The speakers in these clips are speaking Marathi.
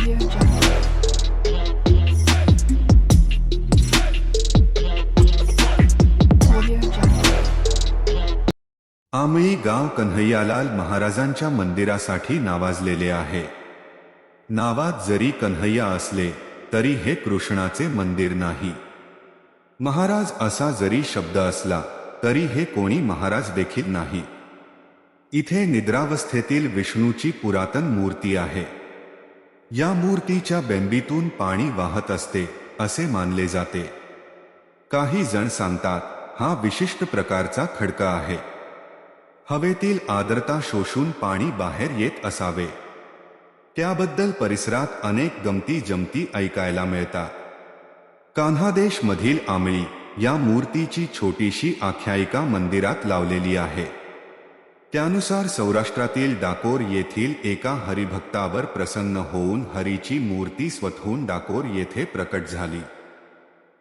Audio Jungle. Audio Jungle. Amali गाव कन्हैयालाल महाराजांच्या मंदिरासाठी नावाजलेले आहे. नावात जरी कन्हैया असले तरी हे कृष्णाचे मंदिर नाही. महाराज असा जरी शब्द असला तरी हे कोणी महाराज देखील नाही. इथे निद्रावस्थेतील विष्णूची पुरातन मूर्ती आहे. या मूर्तीच्या बेंबीतून पाणी वाहत असते असे मानले जाते. काही जण सांगतात हा विशिष्ट प्रकारचा खडका आहे. हवेतील आर्द्रता शोषून पाणी बाहेर येत असावे. त्याबद्दल परिसरात अनेक गमती जमती ऐकायला मिळतात. कान्हादेश मधील आमळी या मूर्तीची छोटीशी आख्यायिका मंदिरात लावलेली आहे. त्यानुसार सौराष्ट्रातील डाकोर येथील एका हरिभक्तावर प्रसन्न होऊन हरीची मूर्ती स्वतःहून डाकोर येथे प्रकट झाली.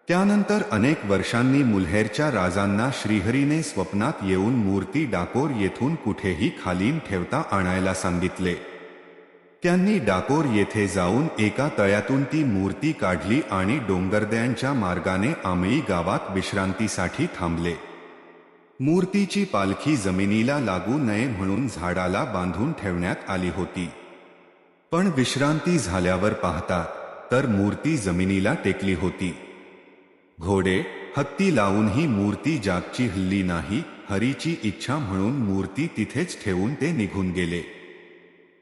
त्यानंतर अनेक वर्षांनी मुल्हेरच्या राजांना श्रीहरीने स्वप्नात येऊन मूर्ती डाकोर येथून कुठेही खाली ठेवता आणायला सांगितले. त्यांनी डाकोर येथे जाऊन एका तळ्यातून ती मूर्ती काढली आणि डोंगरदऱ्यांच्या मार्गाने आमळी गावात विश्रांतीसाठी थांबले. मूर्तीची पालखी जमिनीला लागू नये म्हणून झाडाला बांधून ठेवण्यात आली होती. पण विश्रांती झाल्यावर पाहतात तर मूर्ती जमिनीला टेकली होती. घोडे हत्ती लावूनही मूर्ती जागची हल्ली नाही. हरीची इच्छा म्हणून मूर्ती तिथेच ठेवून ते निघून गेले.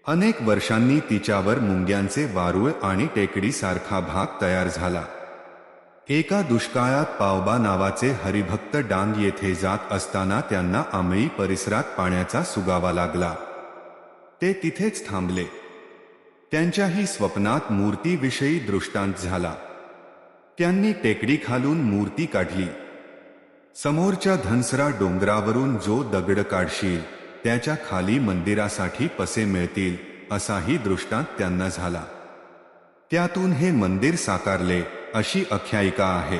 अनेक वर्षांनी तिच्यावर मुंग्यांचे वारूळ आणि टेकडीसारखा भाग तयार झाला. एका दुष्काळात पावबा नावाचे हरिभक्त डांग येथे जात असताना त्यांना आमळी परिसरात पाण्याचा सुगावा लागला. ते तिथेच थांबले. त्यांच्याही स्वप्नात मूर्तीविषयी दृष्टांत झाला. त्यांनी टेकडी खालून मूर्ती काढली. समोरच्या धनसरा डोंगरावरून जो दगड काढशील त्याच्या खाली मंदिरासाठी पसे मिळतील असाही दृष्टांत त्यांना झाला. त्यातून हे मंदिर साकारले अशी आख्यायिका आहे.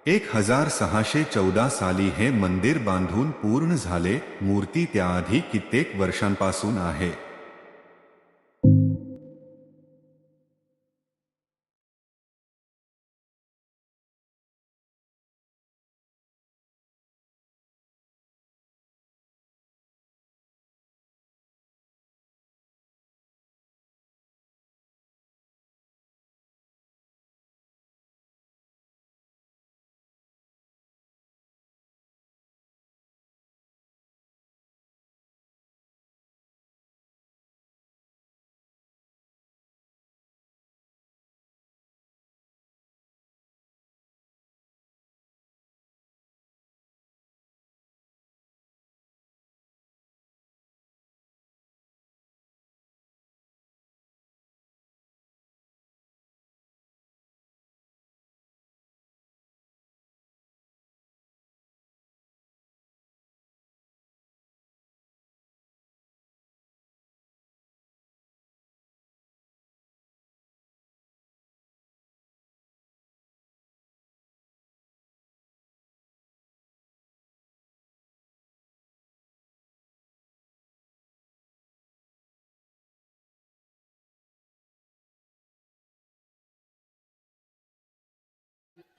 1614 साली हे मंदिर बांधून पूर्ण झाले. मूर्ती त्याआधी कित्येक वर्षांपासून आहे.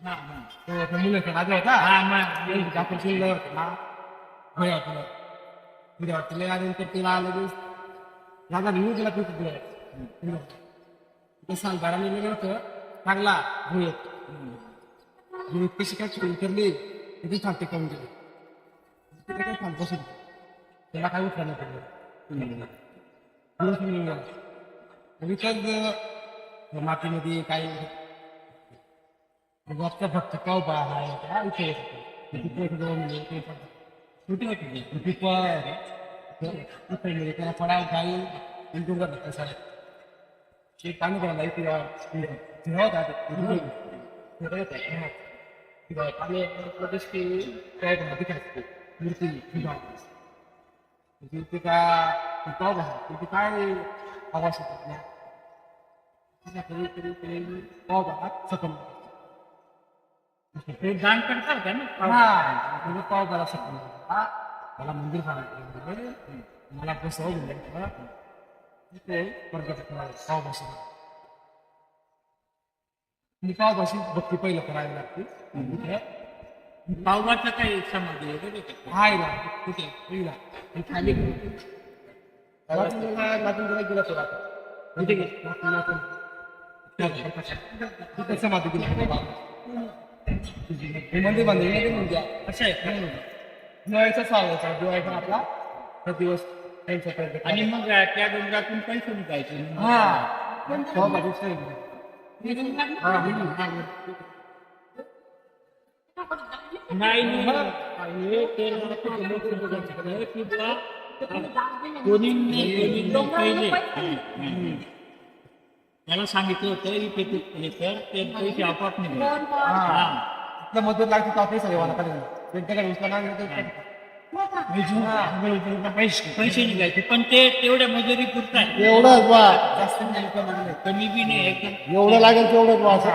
तो मुलं राजा होता हा मग आपण शिल्लक होता होय आपलं तुझ्या वाटलं यानंतर तिला आलं राजा घेऊन तिला पिकू दिलं ते सांगताना गेलं होतं चांगला भुयत भुयत कशी काय चोरी करली किती थांबते करून दिली तिथे काय थांब बसून त्याला काय उठला नाही पडलं मातीमध्ये काही वरचा फक्त कवबा आहे काय विषय छोटी होती त्याला पडाव काही डोंगर ते पाणी करायला पाणी प्रदेश की मूर्ती ते का कव आहे काय आवाज कव सकल ते दान करता होत्या ना हा पाव करा शकतो मला मंदिर सांगितलं मला कसं ते पाव बसलं निकाल भाषी भक्ती पहिलं करायला लागते इथे पावलाचा काही समाधी आहे का त्याच्यात? आहे ना कुठे पहिला हे खाली नातून गेला तो आता कुठे तिथे समाधी दिली हे मंदिर बांधले म्हणजे असं आहे का? दिवाळीचा सांगायचा दिवाळीचा आपला हा दिवस त्यांच्या प्रयत्न आणि मग त्या डोंगरातून पैसे निघायचे हा भाजी सांगितलं नाही हे ते की बा कोणी पहिले त्याला सांगितलं होतं इथे तू केले तर ते पैसे आपोआप निघाले. हा. आपलं मजूर लागते तो आपल्या सगळ्यांना करेल त्यांच्याकडे उचलणार नाही तर पैसे निघायचे पण ते तेवढ्या मजुरी पुरत आहे एवढंच बा जास्त नाही, कमी नाही. कमी बी नाही एकदम एवढं लागेल तेवढंच बा असं